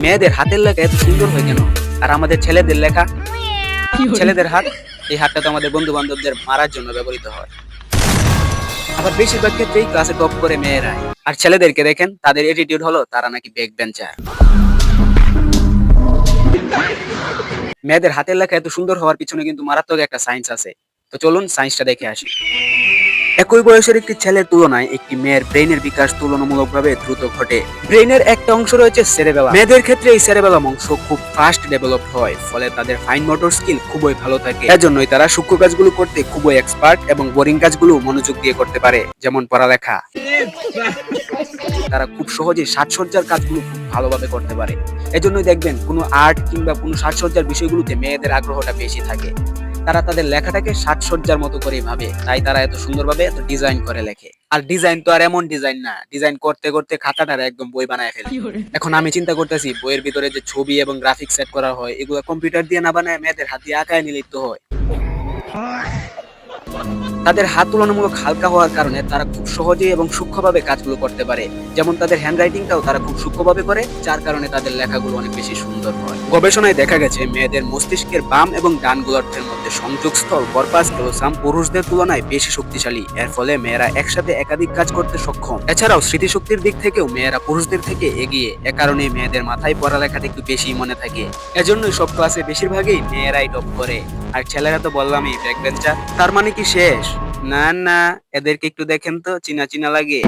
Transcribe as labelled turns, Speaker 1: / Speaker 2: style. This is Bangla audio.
Speaker 1: মেয়েদের হাতের লেখা এত সুন্দর হয় কেন? আর আমাদের ছেলেদের লেখা, ছেলেদের হাত, এই হাতটা তো আমাদের বন্ধু বান্ধবদের মারার জন্য ব্যবহৃত হয়। আবার বেশিরভাগ ক্ষেত্রেই ক্লাসে টপ করে মেয়েরাই। আর ছেলেদেরকে দেখেন, তাদের অ্যাটিটিউড হলো তারা নাকি ব্যাক বেঞ্চার। মেয়েদের হাতের লেখা এত সুন্দর হওয়ার পিছনে কিন্তু মারাত্মক একটা সায়েন্স আছে। তো চলুন সায়েন্সটা দেখে আসি। একই বয়সের একটি ছেলের তুলনায় একটি মেয়ের ব্রেইনের বিকাশ তুলনামূলকভাবে দ্রুত ঘটে। ব্রেইনের একটা অংশ রয়েছে সেরেবেলাম। মেয়েদের ক্ষেত্রে এই সেরেবেলাম অংশ খুব ফাস্ট ডেভেলপড হয়, ফলে তাদের ফাইন মোটর স্কিল খুবই ভালো থাকে। এজন্যই তারা সূক্ষ্ম কাজগুলো করতে খুবই এক্সপার্ট এবং বোরিং কাজগুলো মনোযোগ দিয়ে করতে পারে, যেমন পড়ালেখা। তারা খুব সহজেই সাজসজ্জার কাজগুলো খুব ভালোভাবে করতে পারে। এজন্যই দেখবেন কোনো আর্ট কিংবা কোনো সাজসজ্জার বিষয়গুলোতে মেয়েদের আগ্রহটা বেশি থাকে। তারা তাদের লেখাটাকে সাজসজ্জার মতো করেই ভাবে, তাই তারা এত সুন্দরভাবে এত ডিজাইন করে লেখে। আর ডিজাইন তো আর এমন ডিজাইন না, ডিজাইন করতে করতে খাতাটার একদম বই বানায় ফেলে। এখন আমি চিন্তা করতেছি, বইয়ের ভিতরে যে ছবি এবং গ্রাফিক্স সেট করা হয়, এগুলো কম্পিউটার দিয়ে না বানায় মেয়েদের হাত দিয়ে আঁকায় নিলিপ্ত হয়। তাদের হাত তুলনামূলক হালকা হওয়ার কারণে তারা খুব সহজেই এবং সূক্ষ্মভাবে কাজগুলো করতে পারে। যেমন তাদের হ্যান্ডরাইটিংটাও তারা খুব সূক্ষ্মভাবে করে, যার কারণে তাদের লেখাগুলো অনেক বেশি সুন্দর হয়। গবেষণায় দেখা গেছে মেয়েদের মস্তিষ্কের বাম এবং ডান গোলার্ধের মধ্যে সংযোগস্থল কর্পাস ক্যালোসাম পুরুষদের তুলনায় বেশি শক্তিশালী। এর ফলে মেয়েরা একসাথে একাধিক কাজ করতে সক্ষম। এছাড়াও স্মৃতিশক্তির দিক থেকেও মেয়েরা পুরুষদের থেকে এগিয়ে। এ কারণে মেয়েদের মাথায় পড়ালেখাটা একটু বেশি মনে থাকে। এজন্যই সব ক্লাসে বেশিরভাগই মেয়েরাই টপ করে। আর ছেলেরা তো বললামই ব্যাকবেঞ্চার। তার মানে কি শেষ? না না, এদেরকে একটু দেখেন তো, চিনা চিনা লাগে।